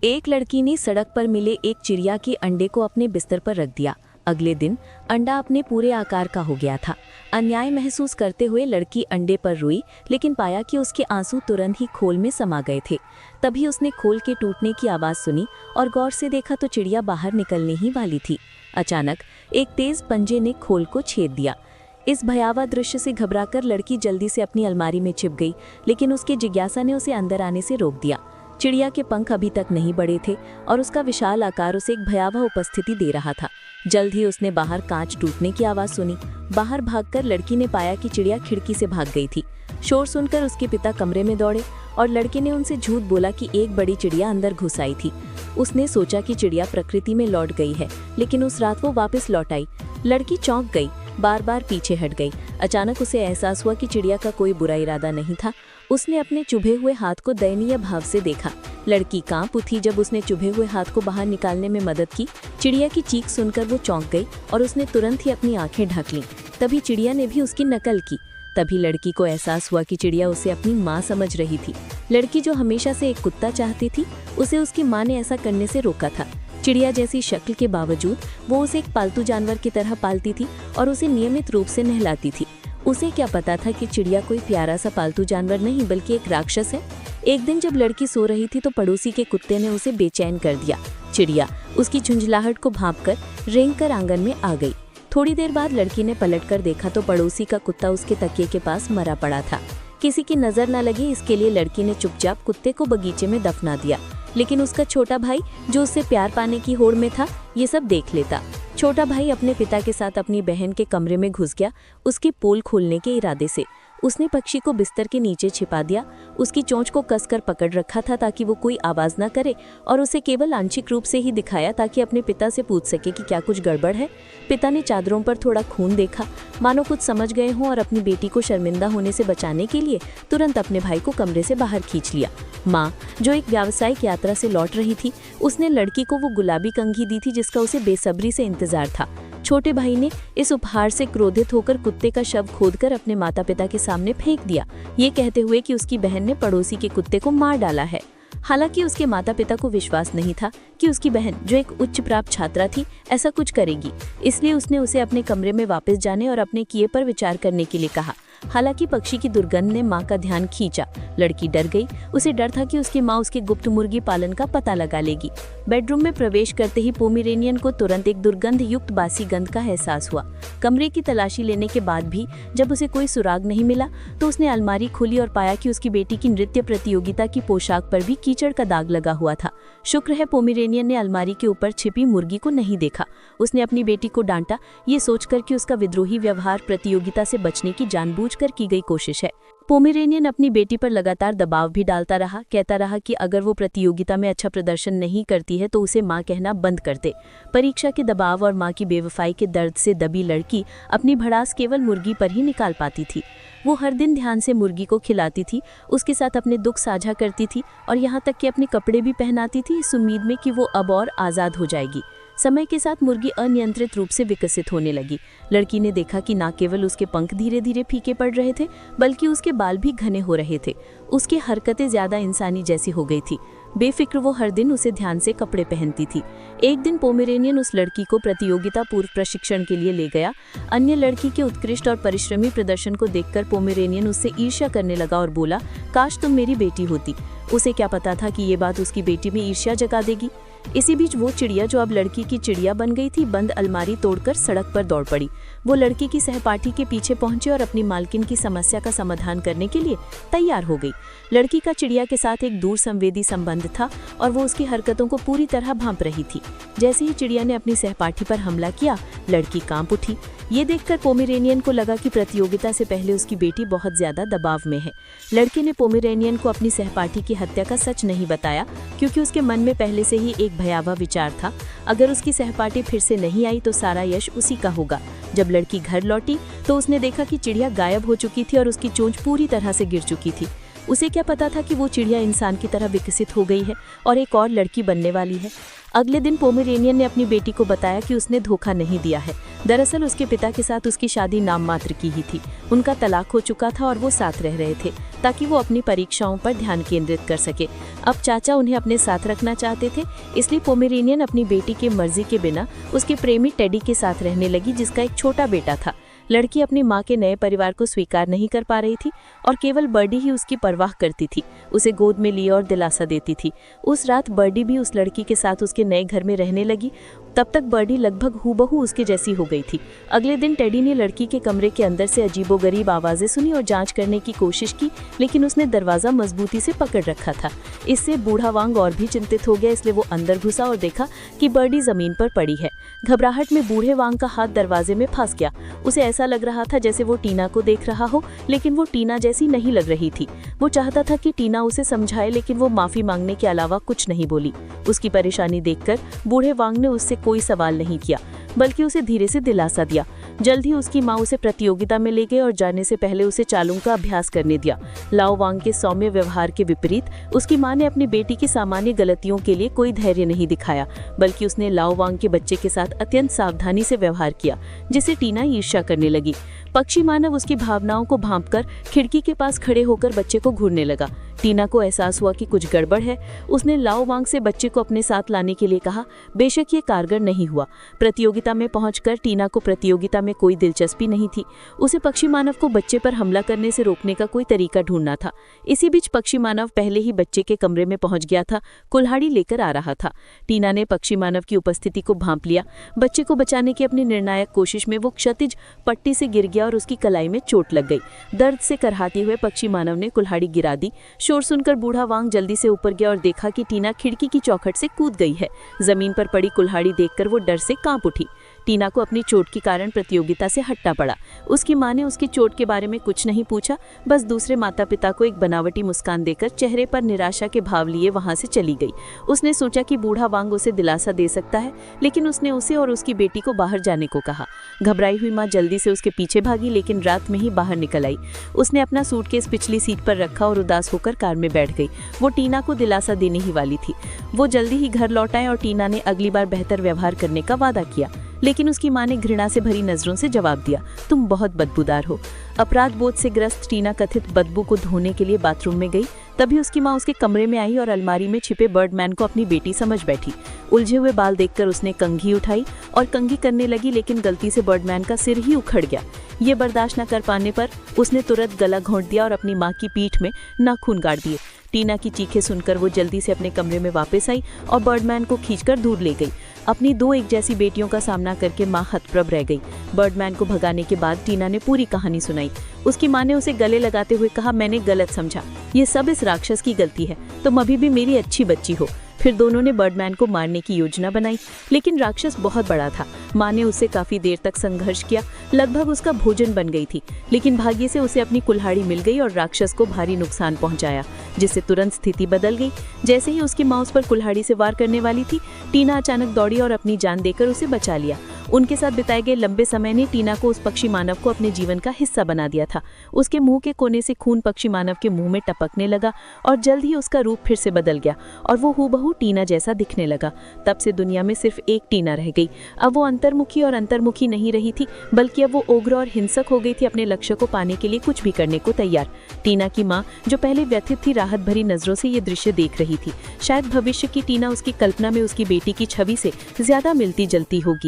एक लड़की ने सड़क पर मिले एक चिड़िया के अंडे को अपने बिस्तर पर रख दिया। अगले दिन अंडा अपने पूरे आकार का हो गया था। अन्याय महसूस करते हुए लड़की अंडे पर रोई, लेकिन पाया कि उसके आंसू तुरंत ही खोल में समा गए थे। तभी उसने खोल के टूटने की आवाज़ सुनी और गौर से देखा तो चिड़िया बाहर निकलने ही वाली थी। अचानक एक तेज पंजे ने खोल को छेद दिया। इस भयावह दृश्य से घबराकर लड़की जल्दी से अपनी अलमारी में छिप गई, लेकिन उसके जिज्ञासा ने उसे अंदर आने से रोक दिया। चिड़िया के पंख अभी तक नहीं बढ़े थे और उसका विशाल आकार उसे एक भयावह उपस्थिति दे रहा था। जल्द ही उसने बाहर कांच टूटने की आवाज़ सुनी। बाहर भागकर लड़की ने पाया कि चिड़िया खिड़की से भाग गई थी। शोर सुनकर उसके पिता कमरे में दौड़े और लड़के ने उनसे झूठ बोला कि एक बड़ी चिड़िया अंदर घुस आई थी। उसने सोचा कि चिड़िया प्रकृति में लौट गई है, लेकिन उस रात वो वापस लौट आई। लड़की चौंक गई, बार बार पीछे हट गई। अचानक उसे एहसास हुआ कि चिड़िया का कोई बुरा इरादा नहीं था। उसने अपने चुभे हुए हाथ को दयनीय भाव से देखा। लड़की कांप उठी जब उसने चुभे हुए हाथ को बाहर निकालने में मदद की। चिड़िया की चीख सुनकर वो चौंक गई और उसने तुरंत ही अपनी आंखें ढक लीं। तभी चिड़िया ने भी उसकी नकल की। तभी लड़की को एहसास हुआ कि चिड़िया उसे अपनी माँ समझ रही थी। लड़की जो हमेशा से एक कुत्ता चाहती थी, उसे उसकी माँ ने ऐसा करने से रोका था। चिड़िया जैसी शक्ल के बावजूद वो उसे एक पालतू जानवर की तरह पालती थी और उसे नियमित रूप से नहलाती थी। उसे क्या पता था कि चिड़िया कोई प्यारा सा पालतू जानवर नहीं बल्कि एक राक्षस है। एक दिन जब लड़की सो रही थी तो पड़ोसी के कुत्ते ने उसे बेचैन कर दिया। चिड़िया उसकी झुंझलाहट को भांपकर रेंगकर आंगन में आ गई। थोड़ी देर बाद लड़की ने पलटकर देखा तो पड़ोसी का कुत्ता उसके तकिए के पास मरा पड़ा था। किसी की नजर न लगे इसके लिए लड़की ने चुपचाप कुत्ते को बगीचे में दफना दिया, लेकिन उसका छोटा भाई जो उससे प्यार पाने की होड़ में था ये सब देख लेता। छोटा भाई अपने पिता के साथ अपनी बहन के कमरे में घुस गया, उसकी पोल खोलने के इरादे से। उसने पक्षी को बिस्तर के नीचे छिपा दिया। उसकी चोंच को कसकर पकड़ रखा था ताकि वो कोई आवाज़ ना करे और उसे केवल आंशिक रूप से ही दिखाया ताकि अपने पिता से पूछ सके कि क्या कुछ गड़बड़ है। पिता ने चादरों पर थोड़ा खून देखा, मानो कुछ समझ गए हों, और अपनी बेटी को शर्मिंदा होने से बचाने के लिए तुरंत अपने भाई को कमरे से बाहर खींच लिया। माँ जो एक व्यावसायिक यात्रा से लौट रही थी, उसने लड़की को वो गुलाबी कंघी दी थी जिसका उसे बेसब्री से इंतजार था। छोटे भाई ने इस उपहार से क्रोधित होकर कुत्ते का शव खोदकर अपने माता पिता के सामने फेंक दिया, ये कहते हुए कि उसकी बहन ने पड़ोसी के कुत्ते को मार डाला है। हालांकि उसके माता पिता को विश्वास नहीं था कि उसकी बहन जो एक उच्च प्राप्त छात्रा थी ऐसा कुछ करेगी, इसलिए उसने उसे अपने कमरे में वापस जाने और अपने किए पर विचार करने के लिए कहा। हालांकि पक्षी की दुर्गंध ने माँ का ध्यान खींचा। लड़की डर गई। उसे डर था कि उसकी माँ उसके गुप्त मुर्गी पालन का पता लगा लेगी। बेडरूम में प्रवेश करते ही पोमेरेनियन को तुरंत एक दुर्गंध युक्त बासी गंध का एहसास हुआ। कमरे की तलाशी लेने के बाद भी जब उसे कोई सुराग नहीं मिला तो उसने अलमारी खोली और पाया कि उसकी बेटी की नृत्य प्रतियोगिता की पोशाक पर भी कीचड़ का दाग लगा हुआ था। शुक्र है पोमेरेनियन ने अलमारी के ऊपर छिपी मुर्गी को नहीं देखा। उसने अपनी बेटी को डांटा, ये सोचकर कि उसका विद्रोही व्यवहार प्रतियोगिता से बचने की जानबूझकर की गई कोशिश है। पोमेरेनियन अपनी बेटी पर लगातार दबाव भी डालता रहा, कहता रहा कि अगर वो प्रतियोगिता में अच्छा प्रदर्शन नहीं करती है तो उसे माँ कहना बंद कर दे। परीक्षा के दबाव और माँ की बेवफाई के दर्द से दबी लड़की अपनी भड़ास केवल मुर्गी पर ही निकाल पाती थी। वो हर दिन ध्यान से मुर्गी को खिलाती थी, उसके साथ अपने दुख साझा करती थी और यहाँ तक कि अपने कपड़े भी पहनाती थी, इस उम्मीद में कि वो अब और आज़ाद हो जाएगी। समय के साथ मुर्गी अनियंत्रित रूप से विकसित होने लगी। लड़की ने देखा कि न केवल उसके पंख धीरे धीरे फीके पड़ रहे थे, बल्कि उसके बाल भी घने हो रहे थे। उसकी हरकतें ज्यादा इंसानी जैसी हो गई थी। बेफिक्र वो हर दिन उसे ध्यान से कपड़े पहनती थी। एक दिन पोमेरेनियन उस लड़की को प्रतियोगिता पूर्व प्रशिक्षण के लिए ले गया। अन्य लड़की के उत्कृष्ट और परिश्रमी प्रदर्शन को देखकर पोमेरेनियन उससे ईर्ष्या करने लगा और बोला, काश तुम मेरी बेटी होती। उसे क्या पता था कि ये बात उसकी बेटी में ईर्ष्या जगा देगी। इसी बीच वो चिड़िया जो अब लड़की की चिड़िया बन गई थी, बंद अलमारी तोड़कर सड़क पर दौड़ पड़ी। वो लड़की की सहपाठी के पीछे पहुंचे और अपनी मालकिन की समस्या का समाधान करने के लिए तैयार हो गई। लड़की का चिड़िया के साथ एक दूर संवेदी संबंध था और वो उसकी हरकतों को पूरी तरह भांप रही थी। जैसे ही चिड़िया ने अपनी सहपाठी पर हमला किया, लड़की कांप उठी। ये देखकर पोमेरेनियन को लगा कि प्रतियोगिता से पहले उसकी बेटी बहुत ज्यादा दबाव में है। लड़के ने पोमेरेनियन को अपनी सहपाठी की हत्या का सच नहीं बताया, क्योंकि उसके मन में पहले से ही एक भयावह विचार था, अगर उसकी सहपाठी फिर से नहीं आई तो सारा यश उसी का होगा। जब लड़की घर लौटी तो उसने देखा कि चिड़िया गायब हो चुकी थी और उसकी चोंच पूरी तरह से गिर चुकी थी। उसे क्या पता था कि वो चिड़िया इंसान की तरह विकसित हो गई है और एक और लड़की बनने वाली है। अगले दिन पोमेरेनियन ने अपनी बेटी को बताया कि उसने धोखा नहीं दिया है, दरअसल उसके पिता के साथ उसकी शादी नाम मात्र की ही थी। उनका तलाक हो चुका था और वो साथ रह रहे थे ताकि वो अपनी परीक्षाओं पर ध्यान केंद्रित कर सके। अब चाचा उन्हें अपने साथ रखना चाहते थे, इसलिए पोमेरेनियन अपनी बेटी की मर्जी के बिना उसके प्रेमी टेडी के साथ रहने लगी, जिसका एक छोटा बेटा था। लड़की अपनी माँ के नए परिवार को स्वीकार नहीं कर पा रही थी और केवल बर्डी ही उसकी परवाह करती थी, उसे गोद में लिए और दिलासा देती थी। उस रात बर्डी भी उस लड़की के साथ उसके नए घर में रहने लगी। तब तक बर्डी लगभग हूबहू उसके जैसी हो गई थी। अगले दिन टेडी ने लड़की के कमरे के अंदर से अजीबोगरीब आवाजें सुनी और जांच करने की कोशिश की, लेकिन उसने दरवाजा मजबूती से पकड़ रखा था। इससे बूढ़ा वांग और भी चिंतित हो गया, इसलिए वो अंदर घुसा और देखा कि बर्डी जमीन पर पड़ी है। घबराहट में बूढ़े वांग का हाथ दरवाजे में फंस गया। उसे ऐसा लग रहा था जैसे वो टीना को देख रहा हो, लेकिन वो टीना जैसी नहीं लग रही थी। वो चाहता था कि टीना उसे समझाए, लेकिन वो माफी मांगने के अलावा कुछ नहीं बोली। उसकी परेशानी देखकर बूढ़े वांग ने उससे कोई सवाल नहीं किया, बल्कि उसे धीरे से दिलासा दिया। जल्द ही उसकी माँ उसे प्रतियोगिता में ले गई और जाने से पहले उसे चालों का अभ्यास करने दिया। लाओ वांग के सौम्य व्यवहार के विपरीत उसकी माँ ने अपनी बेटी की सामान्य गलतियों के लिए कोई धैर्य नहीं दिखाया, बल्कि उसने लाओ वांग के बच्चे के साथ अत्यंत सावधानी से व्यवहार किया, जिसे टीना ईर्ष्या करने लगी। पक्षी मानव उसकी भावनाओं को भांपकर खिड़की के पास खड़े होकर बच्चे को घूरने लगा। टीना को एहसास हुआ कि कुछ गड़बड़ है। उसने लाओ वांग से बच्चे को अपने साथ लाने के लिए कहा। बेशक ये कारगर नहीं हुआ। प्रतियोगिता में पहुंचकर टीना को प्रतियोगिता में कोई दिलचस्पी नहीं थी। उसे पक्षी मानव को बच्चे पर हमला करने से रोकने का कोई तरीका ढूंढना था। इसी बीच पक्षी मानव पहले ही बच्चे के कमरे में पहुंच गया था, कुल्हाड़ी लेकर आ रहा था। टीना ने पक्षी मानव की उपस्थिति को भांप लिया। बच्चे को बचाने की अपनी निर्णायक कोशिश में वो क्षैतिज पट्टी से गिर गया और उसकी कलाई में चोट लग गई। दर्द से करहाते हुए पक्षी मानव ने कुल्हाड़ी गिरा दी। शोर सुनकर बूढ़ा वांग जल्दी से ऊपर गया और देखा कि टीना खिड़की की चौखट से कूद गई है। जमीन पर पड़ी कुल्हाड़ी देखकर वो डर से कांप उठी। टीना को अपनी चोट के कारण प्रतियोगिता से हटना पड़ा। उसकी मां ने उसकी चोट के बारे में कुछ नहीं पूछा, बस दूसरे माता पिता को एक बनावटी मुस्कान देकर चेहरे पर निराशा के भाव लिए वहां से चली गई। उसने सोचा कि बूढ़ा वांग उसे दिलासा दे सकता है, लेकिन उसने उसे और उसकी बेटी को बाहर जाने को कहा। घबराई हुई माँ जल्दी से उसके पीछे भागी, लेकिन रात में ही बाहर निकल आई। उसने अपना सूटकेस पिछली सीट पर रखा और उदास होकर कार में बैठ गई। वो टीना को दिलासा देने ही वाली थी। वो जल्दी ही घर लौट आए और टीना ने अगली बार बेहतर व्यवहार करने का वादा किया, लेकिन उसकी मां ने घृणा से भरी नजरों से जवाब दिया, तुम बहुत बदबूदार हो। अपराध बोध से ग्रस्त टीना कथित बदबू को धोने के लिए बाथरूम में गई। तभी उसकी मां उसके कमरे में आई और अलमारी में छिपे बर्डमैन को अपनी बेटी समझ बैठी। उलझे हुए बाल देखकर उसने कंघी उठाई और कंघी करने लगी, लेकिन गलती से बर्डमैन का सिर ही उखड़ गया। ये बर्दाश्त न कर पाने पर उसने तुरंत गला घोंट दिया और अपनी मां की पीठ में नाखून गाड़ दिए। टीना की चीखें सुनकर वो जल्दी से अपने कमरे में वापस आई और बर्डमैन को खींचकर दूर ले गई। अपनी दो एक जैसी बेटियों का सामना करके मां हतप्रभ रह गई। बर्डमैन को भगाने के बाद टीना ने पूरी कहानी सुनाई। उसकी मां ने उसे गले लगाते हुए कहा, मैंने गलत समझा, ये सब इस राक्षस की गलती है, तुम अभी भी मेरी अच्छी बच्ची हो। फिर दोनों ने बर्डमैन को मारने की योजना बनाई, लेकिन राक्षस बहुत बड़ा था। मां ने उससे काफी देर तक संघर्ष किया, लगभग उसका भोजन बन गई थी, लेकिन भाग्य से उसे अपनी कुल्हाड़ी मिल गई और राक्षस को भारी नुकसान पहुंचाया, जिससे तुरंत स्थिति बदल गई। जैसे ही उसकी मां उस पर कुल्हाड़ी से वार करने वाली थी, टीना अचानक दौड़ी और अपनी जान देकर उसे बचा लिया। उनके साथ बिताए गए लंबे समय ने टीना को उस पक्षी मानव को अपने जीवन का हिस्सा बना दिया था। उसके मुंह के कोने से खून पक्षी मानव के मुंह में टपकने लगा और जल्द ही उसका रूप फिर से बदल गया और वो हूबहू टीना जैसा दिखने लगा। तब से दुनिया में सिर्फ एक टीना रह गई। अब वो अंतर्मुखी और अंतर्मुखी नहीं रही थी, बल्कि अब वो उग्र और हिंसक हो गई थी, अपने लक्ष्य को पाने के लिए कुछ भी करने को तैयार। टीना की माँ, जो पहले व्यथित थी, राहत भरी नजरों से ये दृश्य देख रही थी। शायद भविष्य की टीना उसकी कल्पना में उसकी बेटी की छवि से ज्यादा मिलती जलती होगी।